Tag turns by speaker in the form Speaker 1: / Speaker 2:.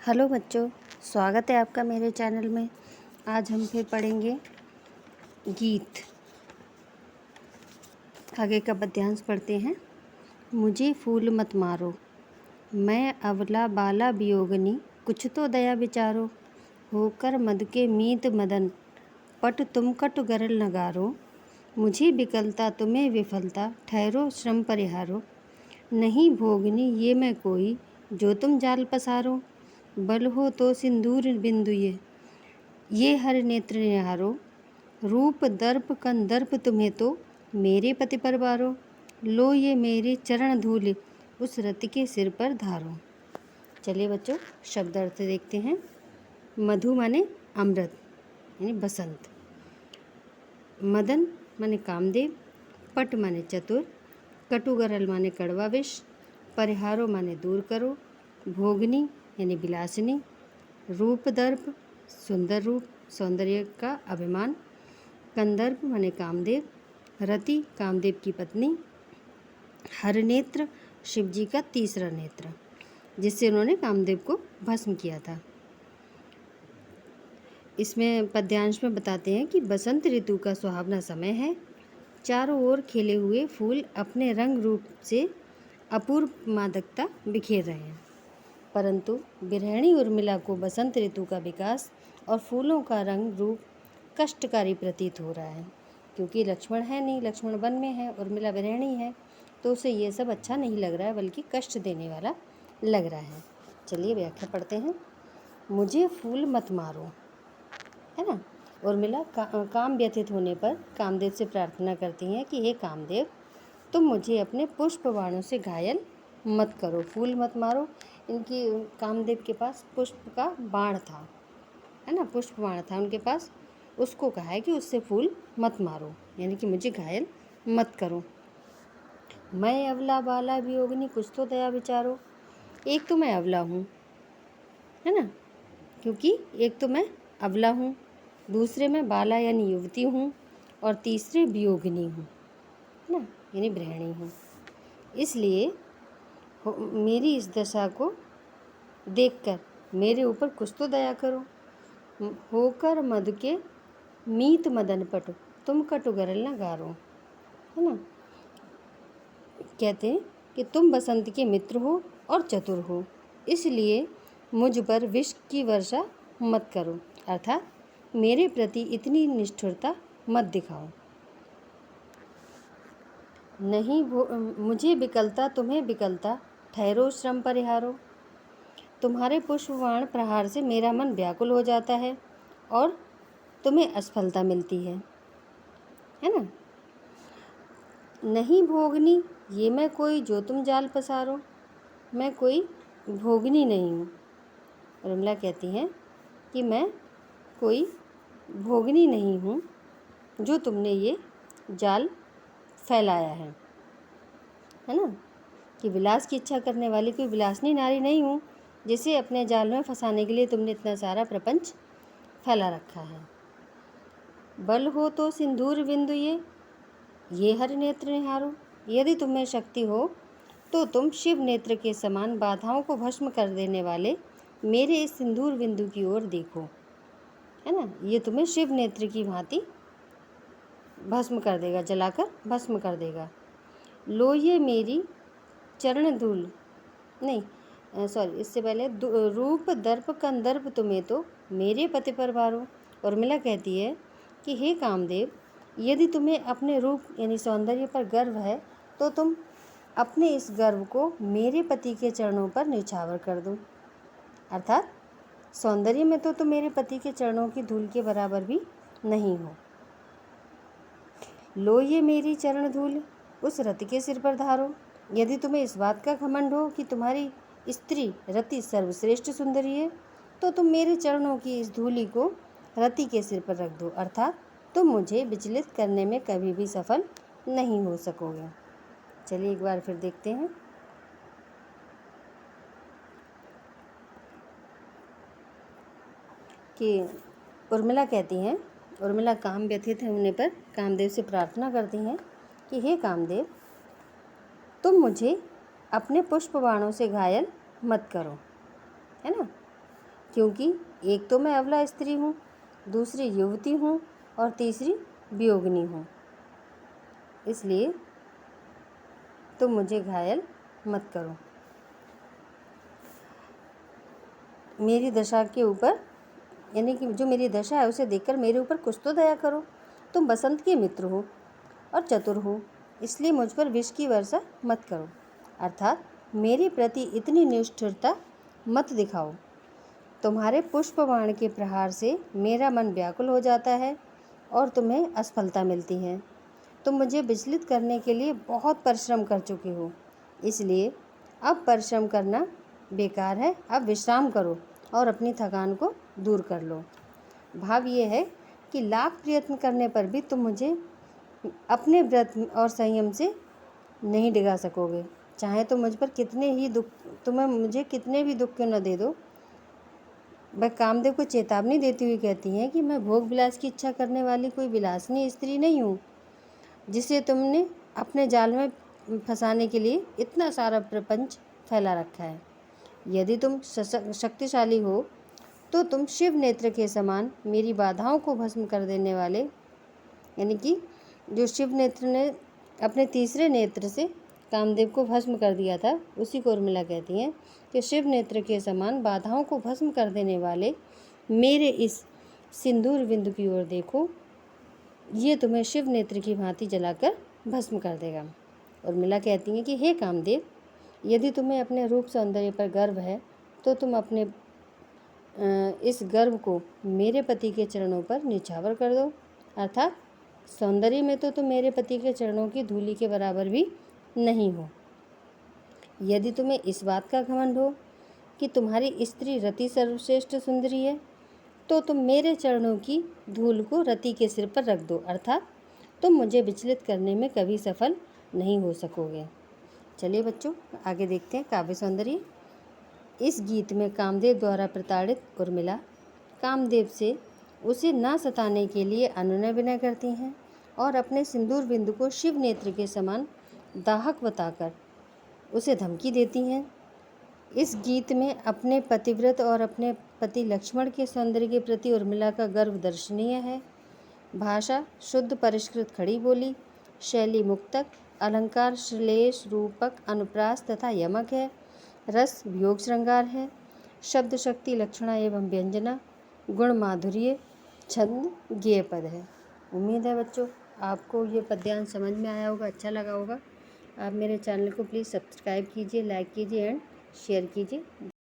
Speaker 1: Hello बच्चों, स्वागत है आपका मेरे चैनल में। आज हम फिर पढ़ेंगे गीत। आगे का पद्यांश पढ़ते हैं। मुझे फूल मत मारो, मैं अबला बाला वियोगनी, कुछ तो दया विचारो। होकर मद के मीत मदन, पट तुम कट गरल नगारो। मुझे विकलता तुम्हें विफलता, ठहरो श्रम परिहारो। नहीं भोगनी ये मैं कोई, जो तुम जाल पसारो। बल हो तो सिंदूर बिंदु ये हर नेत्र निहारो। रूप दर्प कंदर्प तुम्हें तो, मेरे पति पर बारो। लो ये मेरे चरण धूल, उस रति के सिर पर धारो। चलिए बच्चों, शब्द अर्थ देखते हैं। मधु माने अमृत यानी बसंत। मदन माने कामदेव। पट माने चतुर। कटुगरल माने कड़वा विष। परिहारो माने दूर करो। भोगनी यानी विलासिनी। रूप दर्प सुंदर रूप, सौंदर्य का अभिमान। कंदर्प माने कामदेव। रति कामदेव की पत्नी। हर नेत्र शिव जी का तीसरा नेत्र, जिससे उन्होंने कामदेव को भस्म किया था। इसमें पद्यांश में बताते हैं कि बसंत ऋतु का सुहावना समय है। चारों ओर खिले हुए फूल अपने रंग रूप से अपूर्व मादकता बिखेर रहे हैं, परंतु बिरहणी उर्मिला को बसंत ऋतु का विकास और फूलों का रंग रूप कष्टकारी प्रतीत हो रहा है, क्योंकि लक्ष्मण है नहीं, लक्ष्मण वन में है, उर्मिला बिरहणी है, तो उसे ये सब अच्छा नहीं लग रहा है, बल्कि कष्ट देने वाला लग रहा है। चलिए व्याख्या पढ़ते हैं। मुझे फूल मत मारो, है ना। उर्मिला काम व्यथित होने पर कामदेव से प्रार्थना करती हैं कि हे कामदेव, तुम मुझे अपने पुष्प बाणों से घायल मत करो, फूल मत मारो। इनकी कामदेव के पास पुष्प का बाण था, है ना, पुष्प बाण था उनके पास। उसको कहा है कि उससे फूल मत मारो, यानी कि मुझे घायल मत करो। मैं अबला बाला वियोगिनी, कुछ तो दया विचारो। एक तो मैं अबला हूँ, है ना, क्योंकि एक तो मैं अबला हूँ, दूसरे में बाला यानी युवती हूँ, और तीसरे वियोगिनी हूँ, है ना, यानी गृहिणी हूँ। इसलिए मेरी इस दशा को देखकर मेरे ऊपर कुछ तो दया करो। होकर मद के मीत मदन पट, तुम कटु गरल न गारो, है ना। कहते हैं कि तुम बसंत के मित्र हो और चतुर हो, इसलिए मुझ पर विष की वर्षा मत करो, अर्थात मेरे प्रति इतनी निष्ठुरता मत दिखाओ। नहीं मुझे विकलता तुम्हें विकलता, ठहरो श्रम परिहारो। तुम्हारे पुष्पबाण प्रहार से मेरा मन व्याकुल हो जाता है और तुम्हें असफलता मिलती है ना। नहीं भोगनी ये मैं कोई, जो तुम जाल पसारो। मैं कोई भोगनी नहीं हूँ। उर्मिला कहती हैं कि मैं कोई भोगनी नहीं हूँ, जो तुमने ये जाल फैलाया है ना, कि विलास की इच्छा करने वाली कोई विलासनी नारी नहीं हूँ, जिसे अपने जाल में फंसाने के लिए तुमने इतना सारा प्रपंच फैला रखा है। बल हो तो सिंदूर बिंदु ये हर नेत्र निहारो। यदि तुम्हें शक्ति हो तो तुम शिव नेत्र के समान बाधाओं को भस्म कर देने वाले मेरे इस सिंदूर बिंदु की ओर देखो, है ना। ये तुम्हें शिव नेत्र की भांति भस्म कर देगा, जलाकर भस्म कर देगा। लो ये मेरी चरण धूल, नहीं सॉरी, इससे पहले रूप दर्प कंदर्प तुम्हें तो, मेरे पति पर बारो। उर्मिला कहती है कि हे कामदेव, यदि तुम्हें अपने रूप यानी सौंदर्य पर गर्व है, तो तुम अपने इस गर्व को मेरे पति के चरणों पर न्यौछावर कर दो, अर्थात सौंदर्य में तो तुम मेरे पति के चरणों की धूल के बराबर भी नहीं हो। लो ये मेरी चरण धूल, उस रति के सिर पर धारो। यदि तुम्हें इस बात का घमंड हो कि तुम्हारी स्त्री रति सर्वश्रेष्ठ सुंदरी है, तो तुम मेरे चरणों की इस धूलि को रति के सिर पर रख दो, अर्थात तुम मुझे विचलित करने में कभी भी सफल नहीं हो सकोगे। चलिए एक बार फिर देखते हैं कि उर्मिला कहती हैं, उर्मिला काम व्यथित होने पर कामदेव से प्रार्थना करती हैं कि हे कामदेव, तुम मुझे अपने पुष्प बाणों से घायल मत करो, है ना। क्योंकि एक तो मैं अबला स्त्री हूँ, दूसरी युवती हूँ और तीसरी वियोगिनी हूँ। इसलिए तुम मुझे घायल मत करो। मेरी दशा के ऊपर, यानी कि जो मेरी दशा है उसे देखकर मेरे ऊपर कुछ तो दया करो। तुम बसंत के मित्र हो और चतुर हो, इसलिए मुझ पर विष की वर्षा मत करो, अर्थात मेरे प्रति इतनी निष्ठुरता मत दिखाओ। तुम्हारे पुष्पबाण के प्रहार से मेरा मन व्याकुल हो जाता है और तुम्हें असफलता मिलती है। तुम मुझे विचलित करने के लिए बहुत परिश्रम कर चुके हो, इसलिए अब परिश्रम करना बेकार है। अब विश्राम करो और अपनी थकान को दूर कर लो। भाव ये है कि लाख प्रयत्न करने पर भी तुम मुझे अपने व्रत और संयम से नहीं डिगा सकोगे। चाहे तो मुझ पर तुम्हें मुझे कितने भी दुख क्यों न दे दो। वह कामदेव को चेतावनी देती हुई कहती हैं कि मैं भोग विलास की इच्छा करने वाली कोई विलासिनी स्त्री नहीं हूँ, जिसे तुमने अपने जाल में फंसाने के लिए इतना सारा प्रपंच फैला रखा है। यदि तुम शक्तिशाली हो तो तुम शिव नेत्र के समान मेरी बाधाओं को भस्म कर देने वाले, यानी कि जो शिव नेत्र ने अपने तीसरे नेत्र से कामदेव को भस्म कर दिया था, उसी को उर्मिला कहती हैं कि शिव नेत्र के समान बाधाओं को भस्म कर देने वाले मेरे इस सिंदूर बिंदु की ओर देखो, ये तुम्हें शिव नेत्र की भांति जलाकर भस्म कर देगा। उर्मिला कहती हैं कि हे कामदेव, यदि तुम्हें अपने रूप सौंदर्य पर गर्व है तो तुम अपने इस गर्व को मेरे पति के चरणों पर निछावर कर दो, अर्थात सौंदर्य में तो तुम मेरे पति के चरणों की धूलि के बराबर भी नहीं हो। यदि तुम्हें इस बात का घमंड हो कि तुम्हारी स्त्री रति सर्वश्रेष्ठ सुंदरी है, तो तुम मेरे चरणों की धूल को रति के सिर पर रख दो, अर्थात तुम मुझे विचलित करने में कभी सफल नहीं हो सकोगे। चलिए बच्चों, आगे देखते हैं काव्य सौंदर्य। इस गीत में कामदेव द्वारा प्रताड़ित उर्मिला कामदेव से उसे ना सताने के लिए अनुनय विनय करती हैं और अपने सिंदूर बिंदु को शिव नेत्र के समान दाहक बताकर उसे धमकी देती हैं। इस गीत में अपने पतिव्रत और अपने पति लक्ष्मण के सौंदर्य के प्रति उर्मिला का गर्व दर्शनीय है। भाषा शुद्ध परिष्कृत खड़ी बोली, शैली मुक्तक, अलंकार श्लेष रूपक अनुप्रास तथा यमक है, रस वियोग श्रृंगार है, शब्द शक्ति लक्षणा एवं व्यंजना, गुण माधुर्य, छंद गेय पद है। उम्मीद है बच्चों आपको ये पद्यांश समझ में आया होगा, अच्छा लगा होगा। आप मेरे चैनल को प्लीज़ सब्सक्राइब कीजिए, लाइक कीजिए एंड शेयर कीजिए।